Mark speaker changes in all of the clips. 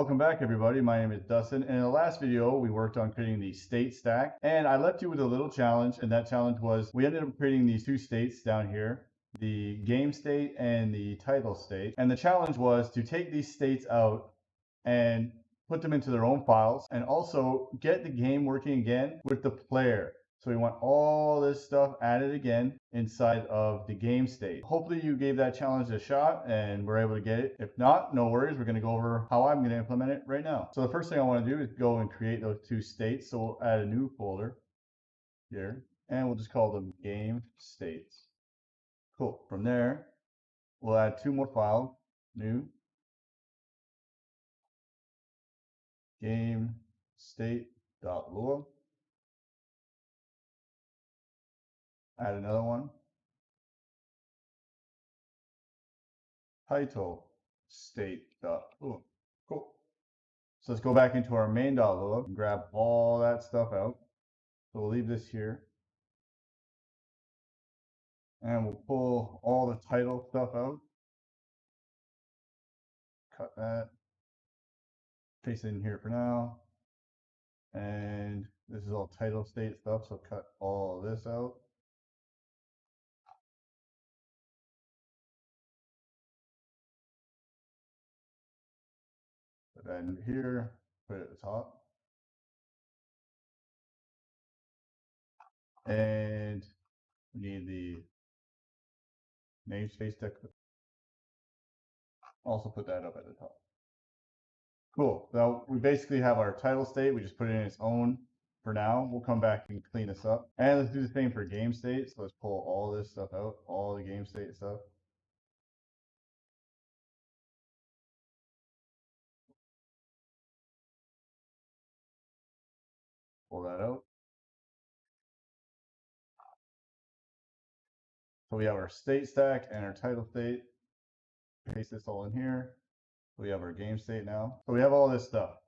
Speaker 1: welcome back everybody. My name is Dustin, and in the last video we worked on creating the state stack, and I left you with a little challenge, and that challenge was we ended up creating these two states down here, the game state and the title state, and the challenge was to take these states out and put them into their own files and also get the game working again with the player. So we want all this stuff added again inside of the game state. Hopefully you gave that challenge a shot and we're able to get it. If not, no worries. We're going to go over how I'm going to implement it right now. So the first thing I want to do is go and create those two states. So we'll add a new folder here and we'll just call them game states. Cool. From there, we'll add two more files, new game state.lua. Add another one. Title state.lua. Cool. So let's go back into our main.lua and grab all that stuff out. So we'll leave this here. And we'll pull all the title stuff out. Cut that. Paste it in here for now. And this is all title state stuff, so cut all of this out. Put that in here, put it at the top. And we need the namespace to also put that up at the top. Cool. So we basically have our title state. We just put it in its own for now. We'll come back and clean this up. And let's do the same for game state. So let's pull all this stuff out, all the game state stuff. Pull that out. So we have our state stack and our title state. Paste this all in here. We have our game state now. So we have all this stuff.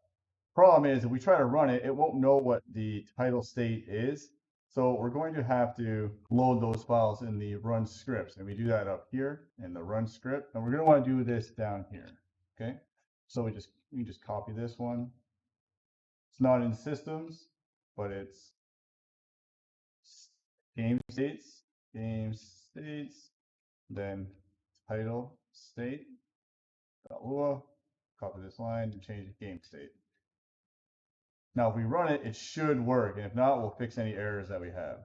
Speaker 1: Problem is, if we try to run it, it won't know what the title state is. So we're going to have to load those files in the run scripts. And we do that up here in the run script. And we're going to want to do this down here. Okay. So we just copy this one. It's not in systems, but it's game states, then title state.lua. Copy this line and change the game state. Now, if we run it, it should work. And if not, we'll fix any errors that we have.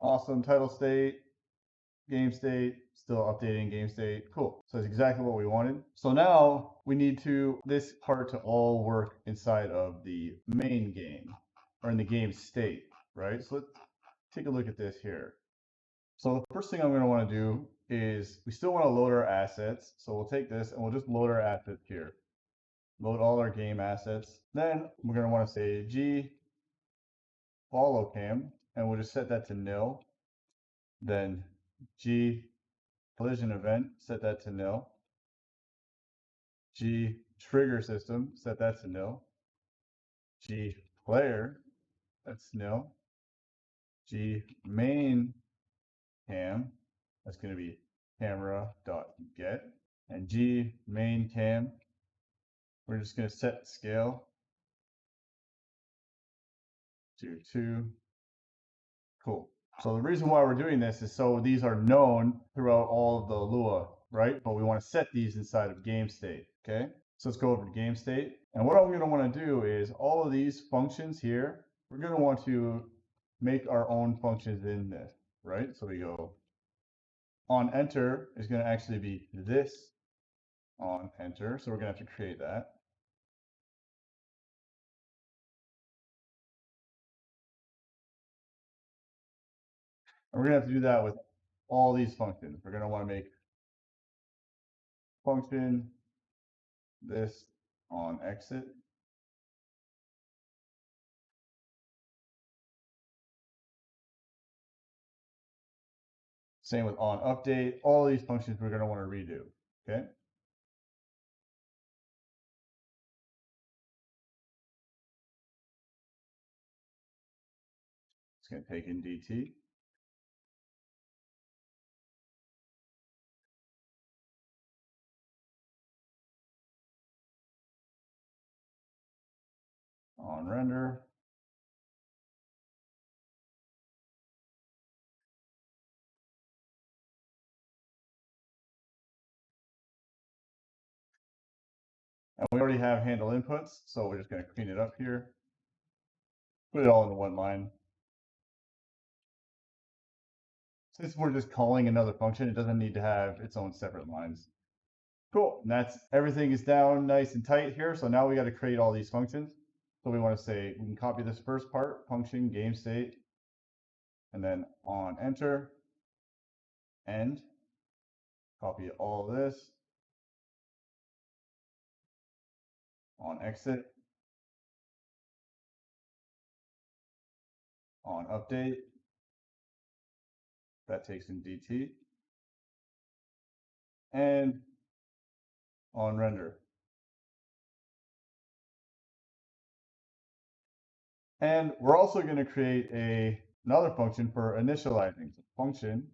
Speaker 1: Awesome. Title state, game state, still updating game state. Cool. So that's exactly what we wanted. So now we need this part to all work inside of the main game or in the game state, right? So let's take a look at this here. So the first thing I'm going to want to do is we still want to load our assets. So we'll take this and we'll just load our assets here. Load all our game assets. Then we're going to want to say G follow cam, and we'll just set that to nil. Then G collision event, set that to nil. G trigger system, set that to nil. G player, that's nil. G main cam, that's going to be camera.get. And G main cam, we're just going to set scale to 2. Cool. So the reason why we're doing this is so these are known throughout all of the Lua, right? But we want to set these inside of game state, okay? So let's go over to game state. And what I'm going to want to do is all of these functions here, we're going to want to make our own functions in this, right? So we go on enter is going to actually be this on enter. So we're going to have to create that. And we're going to have to do that with all these functions. We're going to want to make function this on exit. Same with on update. All these functions we're going to want to redo. Okay. It's going to take in DT. on render. And we already have handle inputs, so we're just going to clean it up here. Put it all into one line. Since we're just calling another function, it doesn't need to have its own separate lines. Cool. And that's everything is down nice and tight here. So now we got to create all these functions. So we want to say we can copy this first part, function game state, and then on enter, end, copy all this, on exit, on update, that takes in DT, and on render. And we're also going to create another function for initializing. So function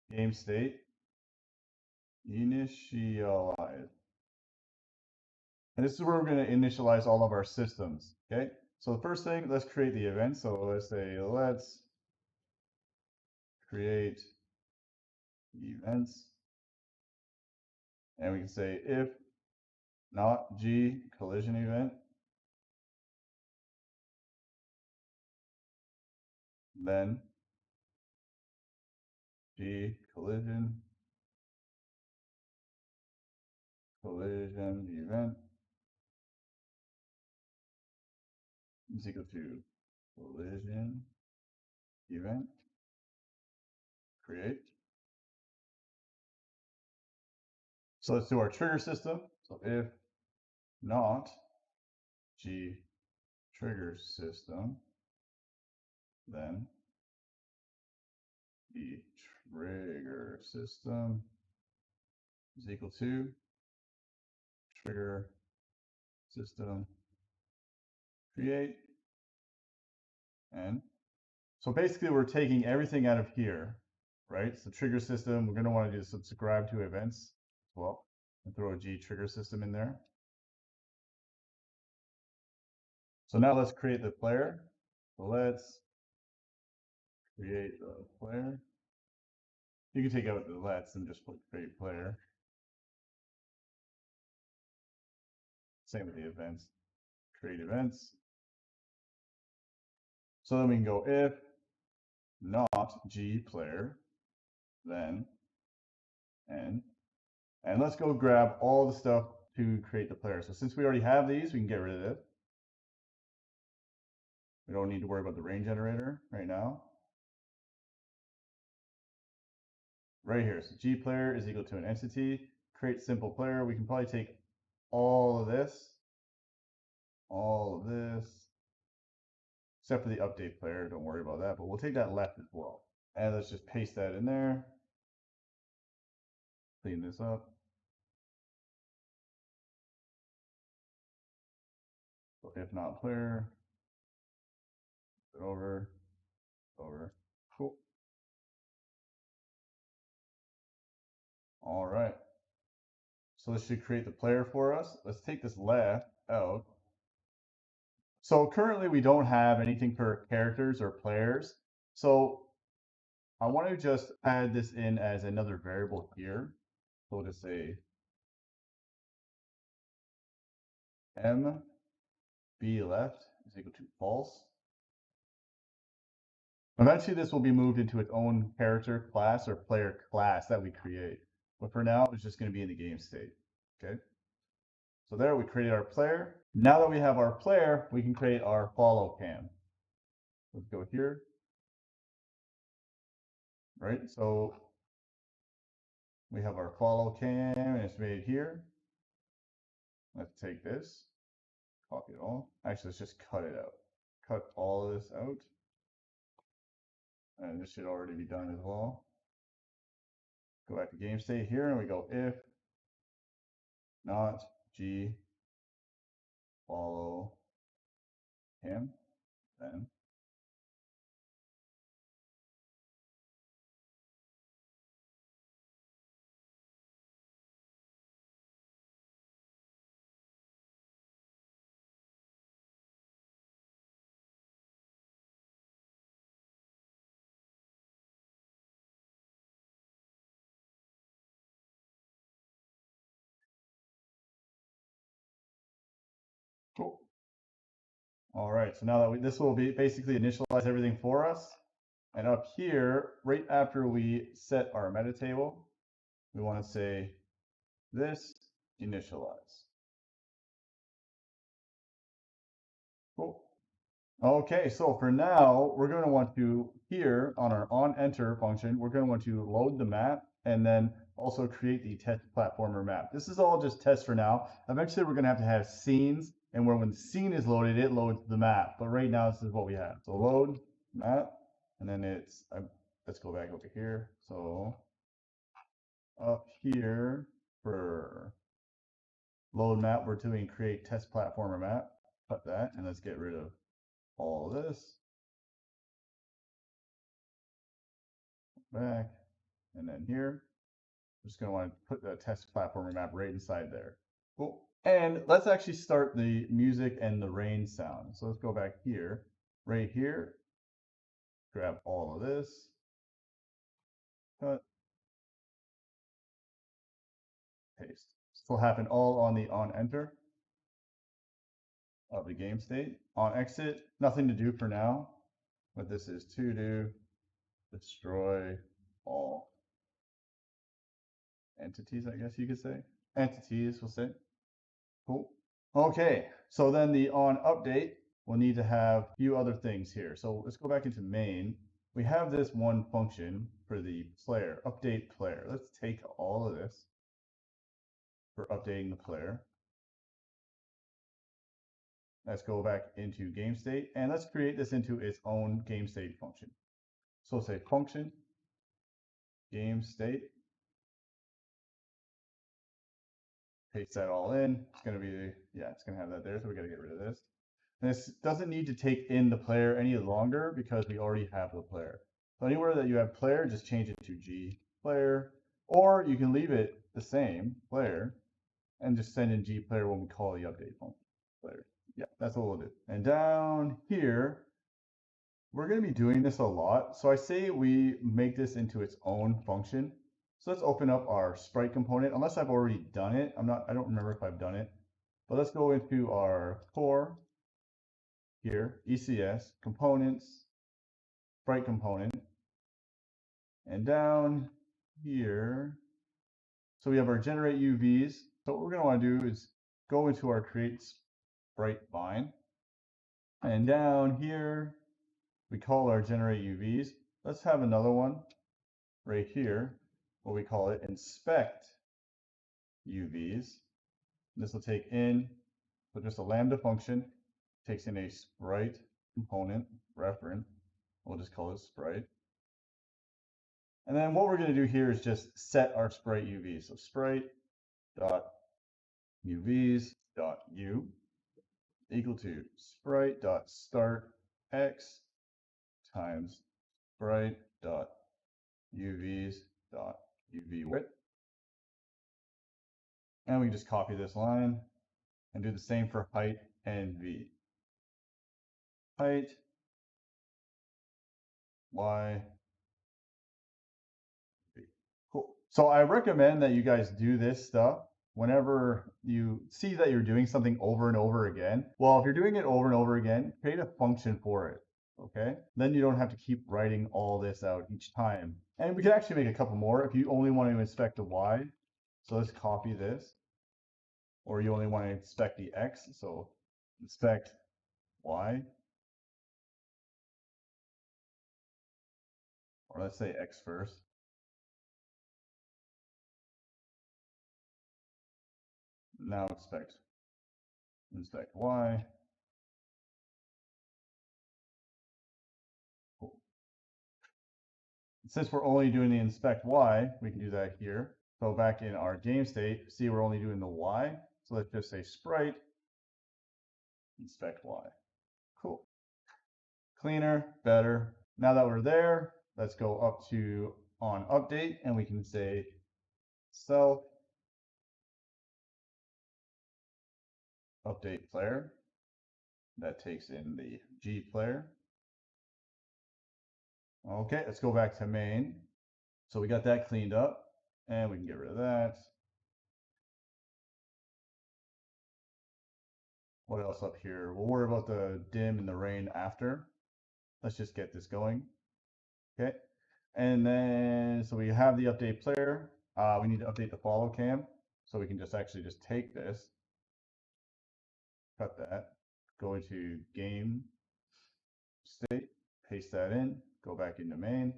Speaker 1: game state initialize. And this is where we're going to initialize all of our systems. Okay. So the first thing, let's create the event. So let's say let's create events. And we can say if not G collision event, then G collision event is equal to collision event create. So let's do our trigger system. So if not G trigger system, then the trigger system is equal to trigger system create. And so basically we're taking everything out of here, right? So trigger system, we're going to want to do subscribe to events as well, and throw a G trigger system in there. So now let's create the player. So let's create the player. You can take out the let's and just put create player. Same with the events. Create events. So then we can go if not G player, then and let's go grab all the stuff to create the player. So since we already have these, we can get rid of it. We don't need to worry about the range generator right now. Right here, so G player is equal to an entity, create simple player. We can probably take all of this, except for the update player. Don't worry about that, but we'll take that left as well. And let's just paste that in there. Clean this up. So if not player, over, cool. All right. So this should create the player for us. Let's take this left out. So currently we don't have anything for characters or players. So I want to just add this in as another variable here. So we'll just say m b left is equal to false. Eventually this will be moved into its own character class or player class that we create. But for now, it's just going to be in the game state. Okay. So there we created our player. Now that we have our player, we can create our follow cam. Let's go here. Right. So we have our follow cam and it's made here. Let's take this, copy it all. Actually, let's just cut it out. Cut all of this out. And this should already be done as well. Go back to game state here and we go if not G follow him, then All right, so now that this will be basically initialize everything for us. And up here, right after we set our meta table, we want to say this initialize. Cool. Okay, so for now, we're going to want to, here on our onEnter function, we're going to want to load the map and then also create the test platformer map. This is all just tests for now. Eventually, we're going to have scenes, and when the scene is loaded, it loads the map. But right now, this is what we have. So load map, and then it's, let's go back over here. So up here for load map, we're doing create test platformer map. Cut that, and let's get rid of all of this. Back, and then here, I'm just going to want to put the test platformer map right inside there. Cool. And let's actually start the music and the rain sound. So let's go back here, right here, grab all of this, cut, paste. This will happen all on the onEnter of the game state. On exit, nothing to do for now. What this is to do, destroy all entities, I guess you could say. Entities, we'll say. Cool. Okay, so then the on update, we'll need to have a few other things here. So let's go back into main. We have this one function for the player, update player. Let's take all of this for updating the player. Let's go back into game state and let's create this into its own game state function. So say function game state. Paste that all in. It's going to be, yeah, it's going to have that there. So we got to get rid of this. And this doesn't need to take in the player any longer because we already have the player. So anywhere that you have player, just change it to G player, or you can leave it the same player and just send in G player when we call the update function player. Yeah, that's what we'll do. And down here, we're going to be doing this a lot. So I say we make this into its own function. So let's open up our sprite component, unless I've already done it. I don't remember if I've done it, but let's go into our core here, ECS, components, sprite component, and down here, so we have our generate UVs. So what we're going to want to do is go into our create sprite vine, and down here, we call our generate UVs. Let's have another one right here, what we call it inspect UVs. This will take in, so just a lambda function, takes in a sprite component reference. We'll just call it sprite. And then what we're going to do here is just set our sprite UV. So sprite dot UVs dot U equal to sprite dot start X times sprite dot UVs dot UV width. And we just copy this line and do the same for height and V. Height, Y, V. Cool. So I recommend that you guys do this stuff whenever you see that you're doing something over and over again. Well, if you're doing it over and over again, create a function for it. Okay, then you don't have to keep writing all this out each time. And we can actually make a couple more if you only want to inspect the Y. So let's copy this. Or you only want to inspect the X. So inspect Y. Or let's say X first. Now inspect Y. Cool. Since we're only doing the inspect Y, we can do that here. So back in our game state, see we're only doing the Y. So let's just say sprite inspect Y. Cool. Cleaner, better. Now that we're there, let's go up to on update and we can say self update player. That takes in the G player. Okay, let's go back to main. So we got that cleaned up and we can get rid of that. What else up here? We'll worry about the dim and the rain after. Let's just get this going. Okay. And then, so we have the update player. We need to update the follow cam. So we can just actually just take this, cut that, go into game state, paste that in, go back into main.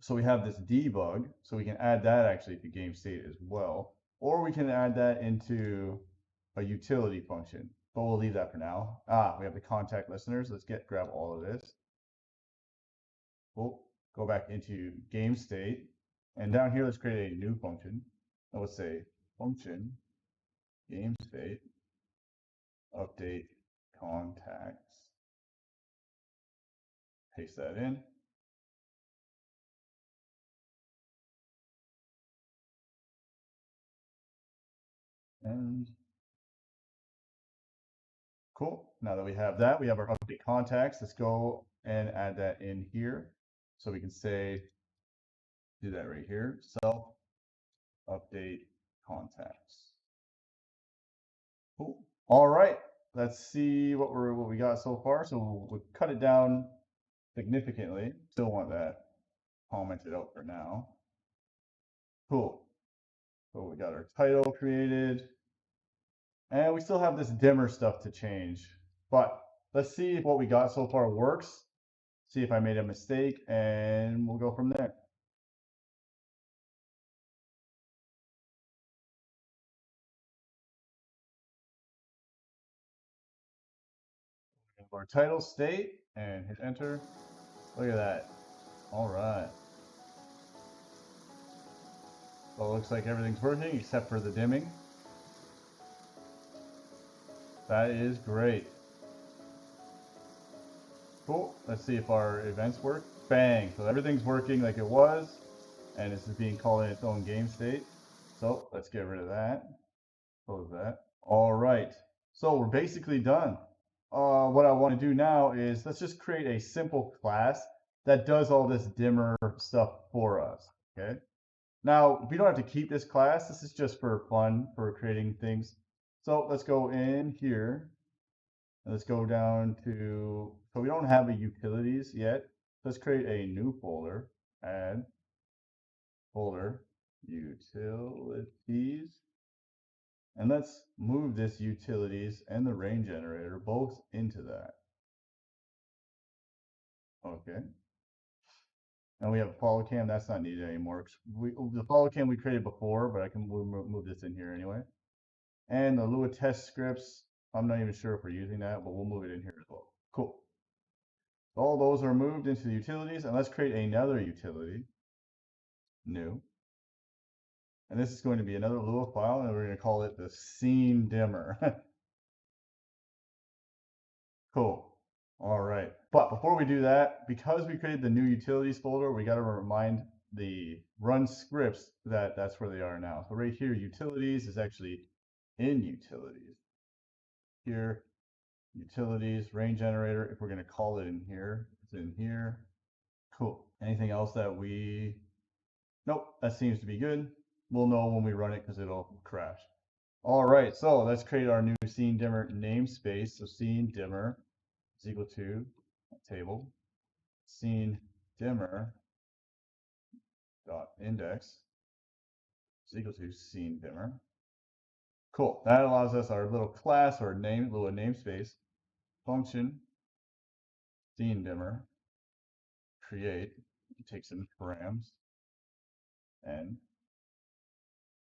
Speaker 1: So we have this debug, so we can add that actually to game state as well. Or we can add that into a utility function, but we'll leave that for now. We have the contact listeners. Let's grab all of this. We'll go back into game state. And down here, let's create a new function. And let's say function game state update contacts. Paste that in. And cool. Now that we have that, we have our update contacts. Let's go and add that in here. So we can say, do that right here. Self update contacts. Cool. All right. Let's see what we got so far. So we'll cut it down significantly. Still want that commented out for now. Cool. So we got our title created. And we still have this dimmer stuff to change. But let's see if what we got so far works. See if I made a mistake, and we'll go from there. Our title state and hit enter. Look at that. All right. So it looks like everything's working except for the dimming. That is great. Cool. Let's see if our events work. Bang. So everything's working like it was, and this is being called in its own game state. So let's get rid of that. Close that. All right. So we're basically done. What I want to do now is let's just create a simple class that does all this dimmer stuff for us. Okay. Now, we don't have to keep this class. This is just for fun, for creating things. So let's go in here. And let's go down to, so we don't have a utilities yet. Let's create a new folder, add folder, utilities. And let's move this utilities and the rain generator both into that. Okay. And we have a follow cam. That's not needed anymore. The follow cam we created before, but I can move this in here anyway. And the Lua test scripts, I'm not even sure if we're using that, but we'll move it in here as well. Cool. All those are moved into the utilities, and let's create another utility, new. And this is going to be another Lua file, and we're going to call it the scene dimmer. Cool. All right. But before we do that, because we created the new utilities folder, we got to remind the run scripts that that's where they are now. So right here, utilities is actually in utilities. Here, utilities, rain generator. If we're going to call it in here, it's in here. Cool. Anything else that we, nope, that seems to be good. We'll know when we run it because it'll crash. All right, so let's create our new scene dimmer namespace. So scene dimmer is equal to table scene dimmer dot index is equal to scene dimmer. Cool. That allows us our little class or name, little namespace function scene dimmer create. Take some params, and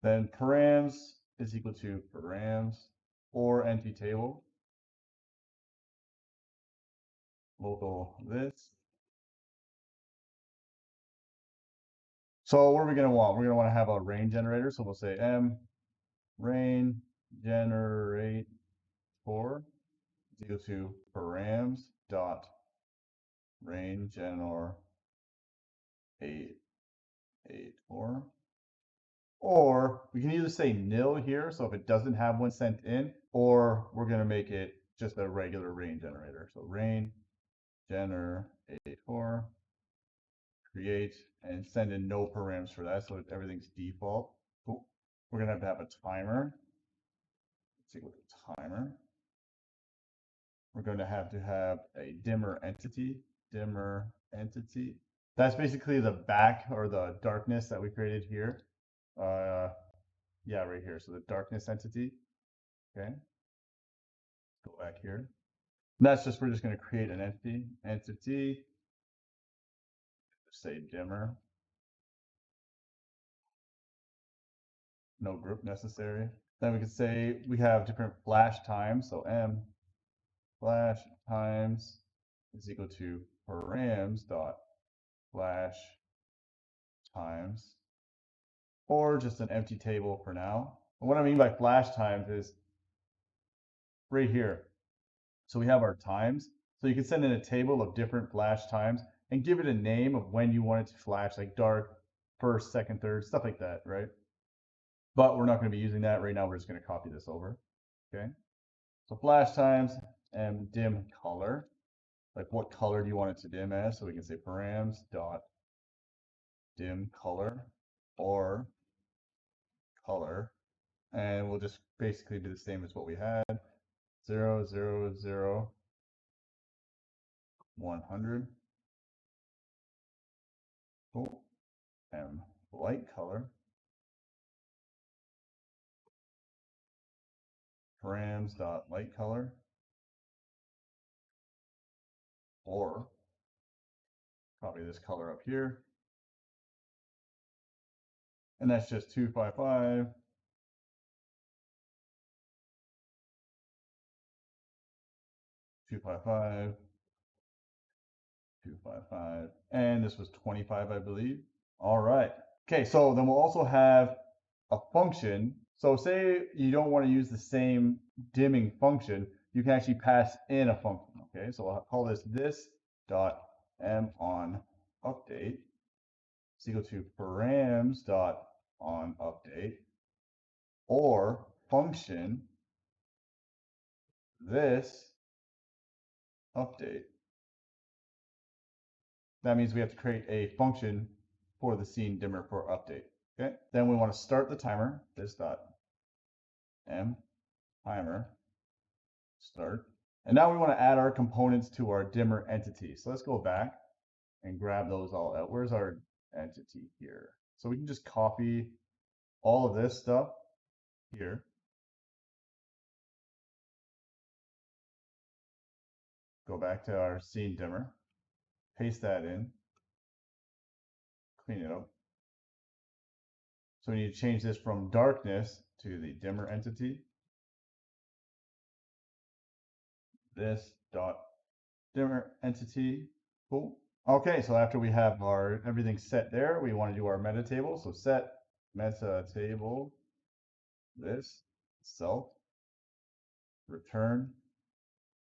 Speaker 1: then params is equal to params or empty table local this. So what are we going to want? We're going to want to have a rain generator. So we'll say m rain generate for is equal to params dot rain generate 884. Or we can either say nil here, so if it doesn't have one sent in, or we're going to make it just a regular rain generator. So rain generate 884 create and send in no params for that, so everything's default. Cool. We're gonna have to have a timer. equal to timer. We're going to have a dimmer entity. Dimmer entity. That's basically the back or the darkness that we created here. Yeah, right here. So the darkness entity. Okay. Go back here. And that's just, we're just going to create an entity. Say dimmer. No group necessary. Then we could say we have different flash times. So M flash times is equal to params dot flash times, or just an empty table for now. And what I mean by flash times is right here. So we have our times. So you can send in a table of different flash times and give it a name of when you want it to flash, like dark, first, second, third, stuff like that, right? But we're not going to be using that right now. We're just going to copy this over. Okay. So flash times and dim color. Like what color do you want it to dim as? So we can say params dot dim color or color. And we'll just basically do the same as what we had. 0, 0, 0, 100. Cool. And light color. Params dot light color or copy this color up here. And that's just 255. 255. 255. And this was 25, I believe. All right. Okay, so then we'll also have a function. So say you don't want to use the same dimming function, you can actually pass in a function. Okay, so I'll call this dot m on update is equal to params dot on update or function this update. That means we have to create a function for the scene dimmer for update. Okay, then we want to start the timer. This dot m timer start. And now we want to add our components to our dimmer entity. So let's go back and grab those all out. Where's our entity here? So we can just copy all of this stuff here. Go back to our scene dimmer, paste that in, clean it up. So we need to change this from darkness to the dimmer entity. This dot dimmer entity. Cool. Okay, so after we have our everything set there, we want to do our meta table. So set meta table this self return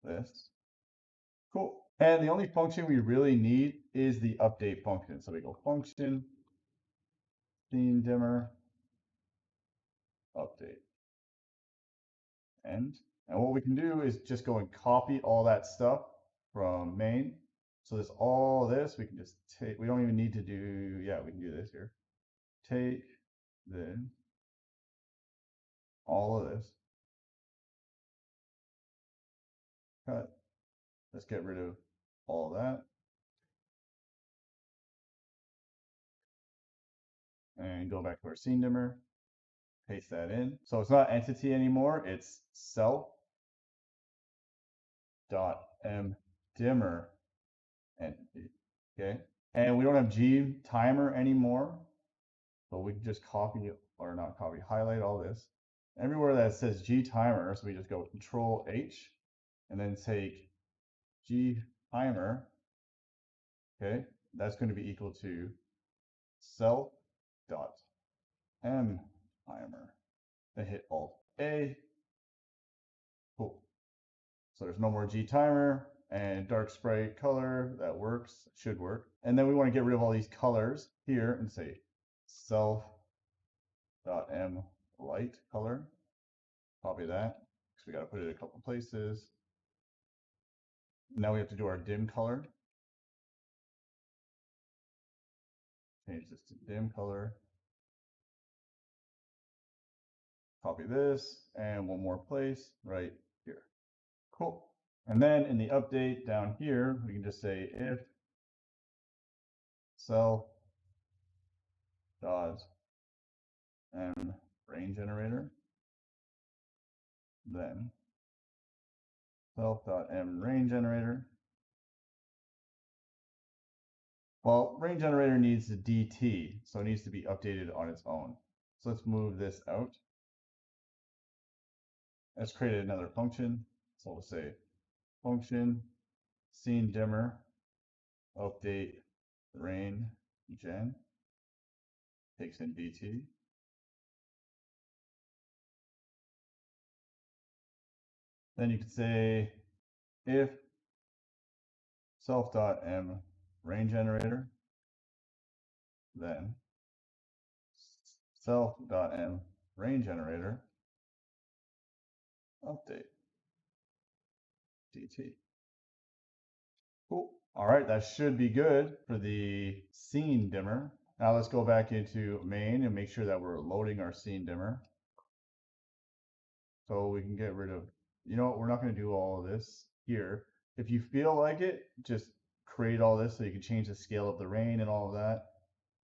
Speaker 1: this. Cool. And the only function we really need is the update function. So we go function scene dimmer update end. And what we can do is just go and copy all that stuff from main. So this all this we can just take. We don't even need to do. Yeah, we can do this here. Take then all of this. Cut. Let's get rid of all that. And go back to our scene dimmer. Paste that in. So it's not entity anymore. It's self dot m dimmer entity. Okay. And we don't have G timer anymore. So we can just copy or not copy, highlight all this. Everywhere that says G timer, so we just go Control H and then take G timer. Okay. That's going to be equal to self dot m timer. Then hit Alt A. Cool. So there's no more G timer and dark sprite color. That works, should work. And then we want to get rid of all these colors here and say self dot m light color. Copy that because we got to put it a couple places. Now we have to do our dim color. Change this to dim color. Copy this and one more place right here. Cool. And then in the update down here, we can just say if self dot m rain generator, then self dot m rain generator. Well, rain generator needs the DT, so it needs to be updated on its own. So let's move this out. Let's create another function. So we'll say function scene dimmer update rain gen takes in DT. Then you could say if self.m rain generator, then self.m rain generator update DT. Cool. All right, that should be good for the scene dimmer. Now let's go back into main and make sure that we're loading our scene dimmer. So we can get rid of, you know what, we're not going to do all of this here. If you feel like it, just create all this so you can change the scale of the rain and all of that.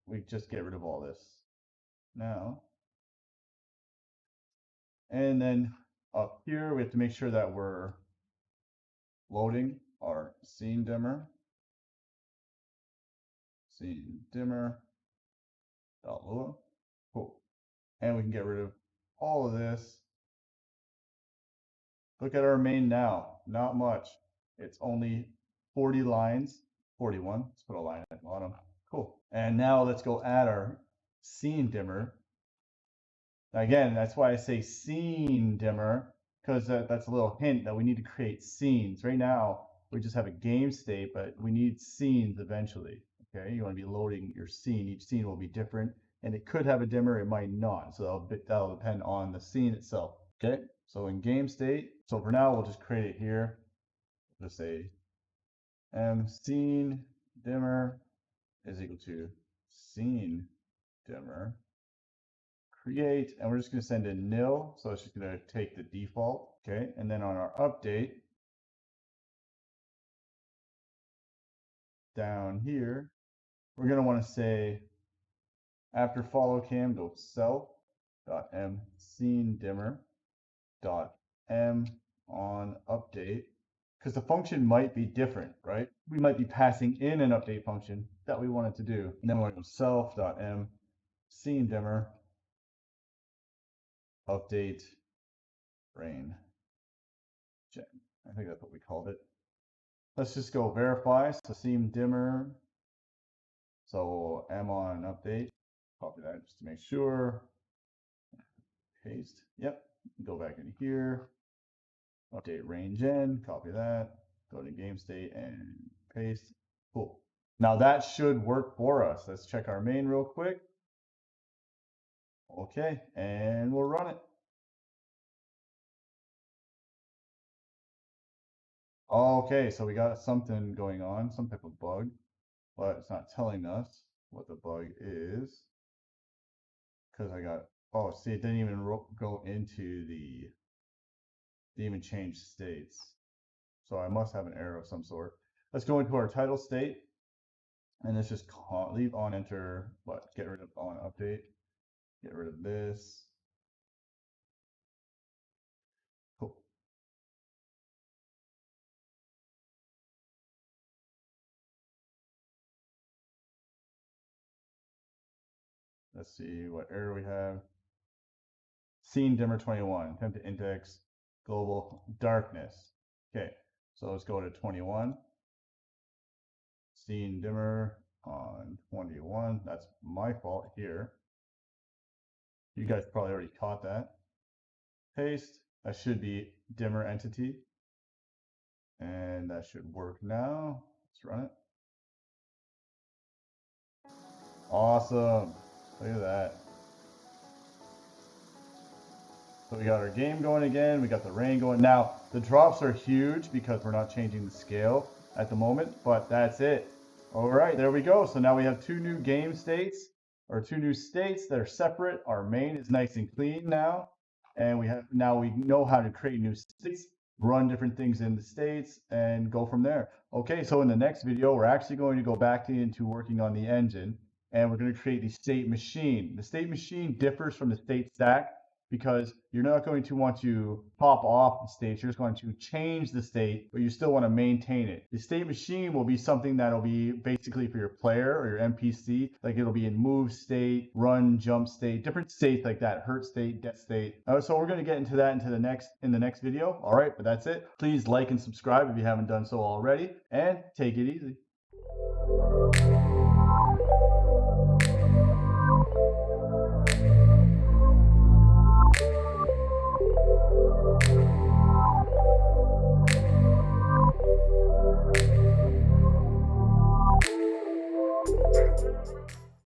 Speaker 1: We just get rid of all this now. And then up here, we have to make sure that we're loading our scene dimmer. Scene dimmer .lua. Cool. And we can get rid of all of this. Look at our main now. Not much. It's only 40 lines. 41. Let's put a line at the bottom. Cool. And now let's go add our scene dimmer. Again, that's why I say scene dimmer, because that's a little hint that we need to create scenes. Right now, we just have a game state, but we need scenes eventually. Okay, you want to be loading your scene. Each scene will be different, and it could have a dimmer, it might not. So that'll depend on the scene itself. Okay, so in game state, so for now, we'll just create it here. Just say scene dimmer is equal to scene dimmer create, and we're just going to send in nil, so it's just going to take the default. Okay, and then on our update down here, we're going to want to say after follow cam, go self.m scene dimmer .m on update, because the function might be different, right? We might be passing in an update function that we wanted to do. And then we're going to go self.m scene dimmer update rain gen. I think that's what we called it. Let's just go verify. So scene dimmer. So m on update. Copy that just to make sure. Paste. Yep. Go back in here. Update rain gen. Copy that. Go to game state and paste. Cool. Now that should work for us. Let's check our main real quick. Okay, and we'll run it. Okay, so we got something going on, some type of bug, but it's not telling us what the bug is. Because I got, oh, see, it didn't even go into the, didn't even change states. So I must have an error of some sort. Let's go into our title state. And let's just leave on enter, but get rid of on update. Get rid of this. Cool. Let's see what error we have. Scene dimmer 21. Attempt to index global darkness. Okay, so let's go to 21. Scene dimmer on 21. That's my fault here. You guys probably already caught that. Paste. That should be dimmer entity. And that should work now. Let's run it. Awesome. Look at that. So we got our game going again. We got the rain going. Now, the drops are huge because we're not changing the scale at the moment, but that's it. All right, there we go. So now we have two new game states, or two new states that are separate. Our main is nice and clean now. and now we know how to create new states, run different things in the states, and go from there. Okay, so in the next video, we're actually going to go back into working on the engine, and we're going to create the state machine. The state machine differs from the state stack because you're not going to want to pop off the state. You're just going to change the state, but you still want to maintain it. The state machine will be something that'll be basically for your player or your NPC. Like it'll be in move state, run, jump state, different states like that, hurt state, death state. So we're going to get into that in the next video. All right, but that's it. Please like and subscribe if you haven't done so already, and take it easy.